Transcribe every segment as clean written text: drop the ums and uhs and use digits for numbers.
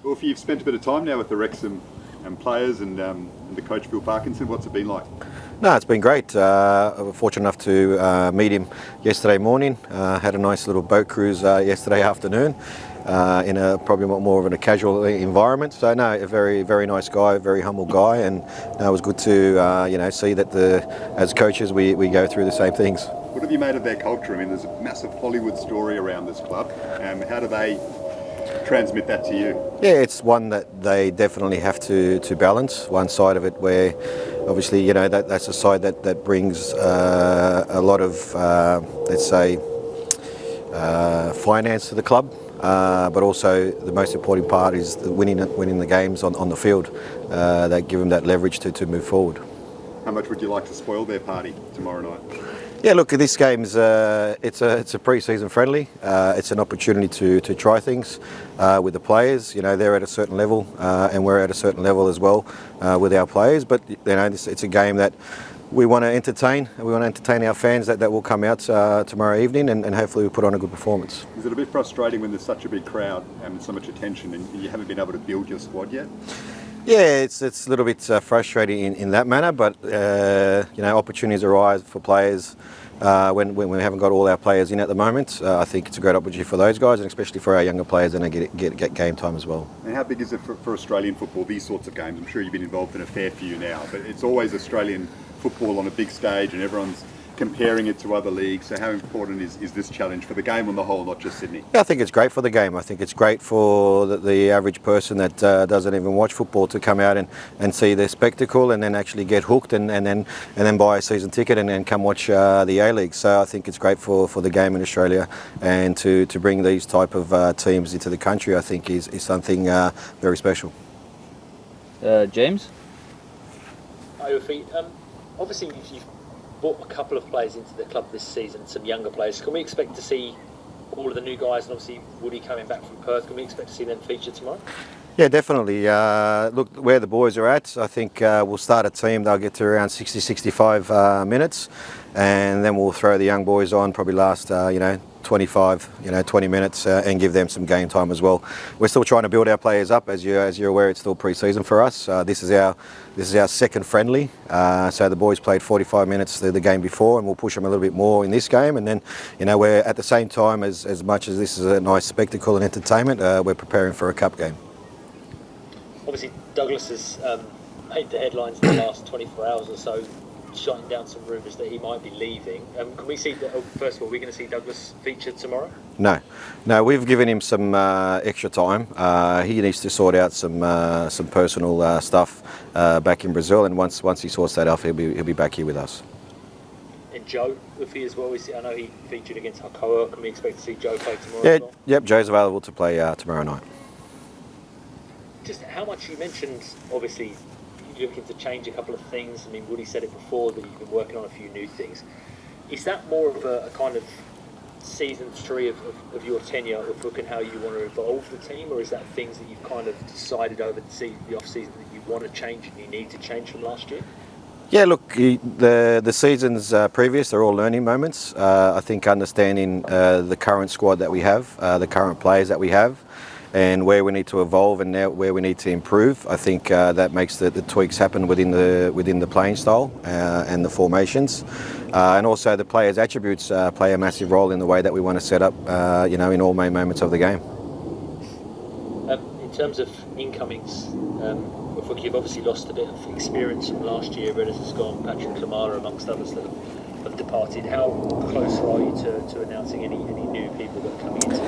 Well, if you've spent a bit of time now with the Wrexham players and the coach Phil Parkinson, what's it been like? No, it's been great. I was fortunate enough to meet him yesterday morning. Had a nice little boat cruise yesterday afternoon in a probably more of a casual environment. So no, a very, very nice guy, very humble guy, and it was good to see that as coaches we go through the same things. What have you made of their culture? I mean, there's a massive Hollywood story around this club. How do they transmit that to you? Yeah, it's one that they definitely have to balance. One side of it where obviously that's a side that brings a lot of let's say finance to the club, but also the most important part is winning the games on the field that give them that leverage to move forward. How much would you like to spoil their party tomorrow night? Yeah, look, this game's it's a pre-season friendly. It's an opportunity to try things with the players. They're at a certain level, and we're at a certain level as well with our players. But it's a game that we want to entertain. We want to entertain our fans that will come out tomorrow evening, and hopefully we put on a good performance. Is it a bit frustrating when there's such a big crowd and so much attention, and you haven't been able to build your squad yet? Yeah, it's a little bit frustrating in that manner, but opportunities arise for players when we haven't got all our players in at the moment. I think it's a great opportunity for those guys, and especially for our younger players, and they get game time as well. And how big is it for Australian football, these sorts of games? I'm sure you've been involved in a fair few now, but it's always Australian football on a big stage, and everyone's comparing it to other leagues. So how important is this challenge for the game on the whole, not just Sydney? Yeah, I think it's great for the game. I think it's great for the average person that doesn't even watch football to come out and see the spectacle, and then actually get hooked and then buy a season ticket and then come watch the A-League. So I think it's great for the game in Australia, and to bring these type of teams into the country, I think is something very special. James? Hi, Ufuk. Obviously you've brought a couple of players into the club this season, some younger players. Can we expect to see all of the new guys, and obviously Woody coming back from Perth, can we expect to see them feature tomorrow? Yeah, definitely. Look, where the boys are at, I think we'll start a team, they'll get to around 60-65 minutes, and then we'll throw the young boys on, probably last 20 minutes, and give them some game time as well. We're still trying to build our players up. As you're aware, it's still pre-season for us. This is our second friendly. So the boys played 45 minutes the game before, and we'll push them a little bit more in this game. And then, we're at the same time, as much as this is a nice spectacle and entertainment, we're preparing for a cup game. Obviously, Douglas has made the headlines in the last 24 hours or so, shutting down some rumours that he might be leaving. Can we see first of all, we're going to see Douglas featured tomorrow? No, we've given him some extra time. He needs to sort out some personal stuff back in Brazil, and once he sorts that out, he'll be back here with us. And Joe, if he as well, I know he featured against Alcoa. Can we expect to see Joe play tomorrow? Yeah, as well? Yep, Joe's available to play tomorrow night. Just how much, you mentioned obviously you're looking to change a couple of things. I mean, Woody said it before that you've been working on a few new things. Is that more of a kind of season 3 of your tenure of looking how you want to evolve the team, or is that things that you've kind of decided over the off-season that you want to change and you need to change from last year? Yeah, look, the seasons previous are all learning moments. I think understanding the current squad that we have, the current players that we have, and where we need to evolve and now where we need to improve. I think that makes the tweaks happen within the playing style and the formations, and also the players' attributes play a massive role in the way that we want to set up, in all main moments of the game. In terms of incomings, Ufuk, you've obviously lost a bit of experience from last year. Reddit has gone, Patrick Klamara amongst others that have departed. How close are you to announcing any new people that are coming into it?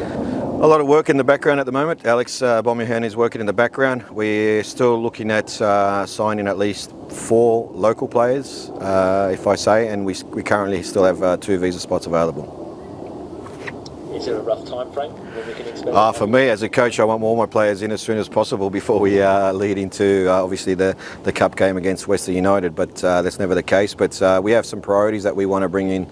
A lot of work in the background at the moment. Alex Bomihan is working in the background. We're still looking at signing at least 4 local players, if I say, and we currently still have 2 visa spots available. Is there a rough time frame when we can expect? For me, as a coach, I want all my players in as soon as possible before we lead into obviously the cup game against Western United. But that's never the case. But we have some priorities that we want to bring in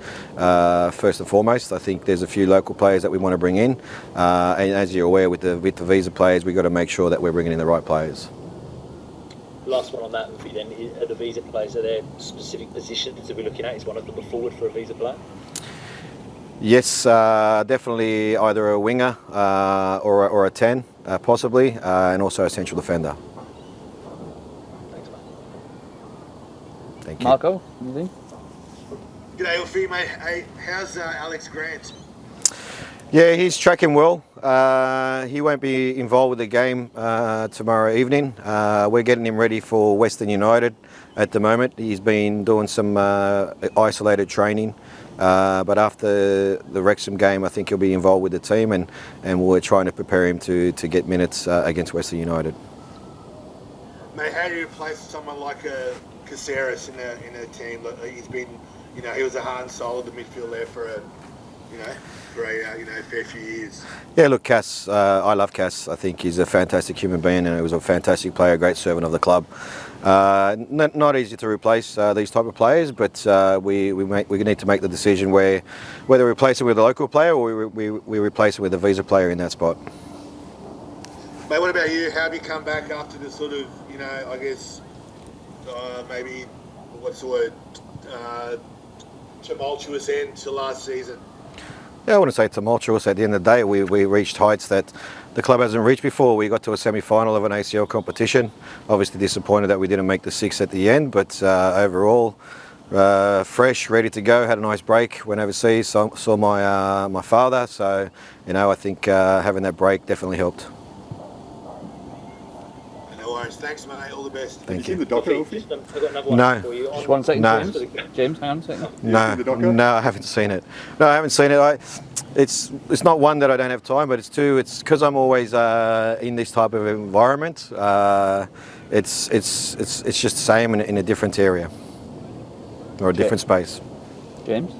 first and foremost. I think there's a few local players that we want to bring in, and as you're aware, with the visa players, we've got to make sure that we're bringing in the right players. Last one on that, then, are the visa players, are there specific positions that we're looking at? Is one of them a forward for a visa player? Yes, definitely either a winger or a 10, possibly, and also a central defender. Thanks, mate. Thank you. Marco, anything? G'day, Ufuk, mate. Hey, how's Alex Grant? Yeah, he's tracking well. He won't be involved with the game tomorrow evening. We're getting him ready for Western United at the moment. He's been doing some isolated training, but after the Wrexham game, I think he'll be involved with the team, and we're trying to prepare him to get minutes against Western United. Mate, how do you replace someone like Cassio in a team? Like, he's been, he was a heart and soul of the midfield there for a fair few years. Yeah, look, Cass, I love Cass. I think he's a fantastic human being, and he was a fantastic player, a great servant of the club. Not easy to replace these type of players, but we need to make the decision whether we replace him with a local player or we replace him with a visa player in that spot. Mate, what about you? How have you come back after the sort of, I guess, maybe, what's the word, tumultuous end to last season? Yeah, I wouldn't say tumultuous. At the end of the day, we reached heights that the club hasn't reached before. We got to a semi-final of an ACL competition. Obviously disappointed that we didn't make the 6 at the end, but overall, fresh, ready to go. Had a nice break. Went overseas, saw my father. So, I think having that break definitely helped. No worries. Thanks, mate. All the best. Thank you. you. The docker, I've got another one No. for you. Just 1 second, No. James, hang on a second. No, I haven't seen it. No, I haven't seen it. It's not one that I don't have time, but it's two. It's because I'm always in this type of environment. It's just the same in a different area or a different space. James?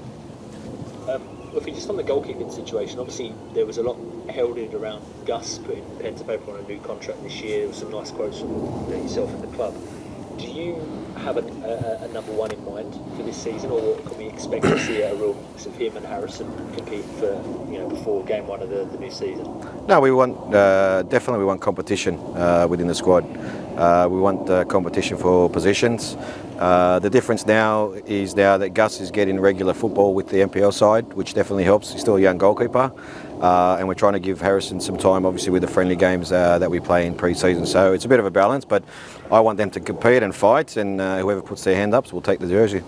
If we just on the goalkeeping situation, obviously there was a lot heralded around Gus putting pen to paper on a new contract this year. There were some nice quotes from yourself and the club. Do you have a number one in mind for this season, or can we expect to see a real mix of him and Harrison compete for before game one of the new season? No, we want definitely competition within the squad. We want competition for positions. The difference now is that Gus is getting regular football with the NPL side, which definitely helps. He's still a young goalkeeper, and we're trying to give Harrison some time, obviously, with the friendly games that we play in pre-season. So it's a bit of a balance, but I want them to compete and fight, and whoever puts their hand up will take the jersey.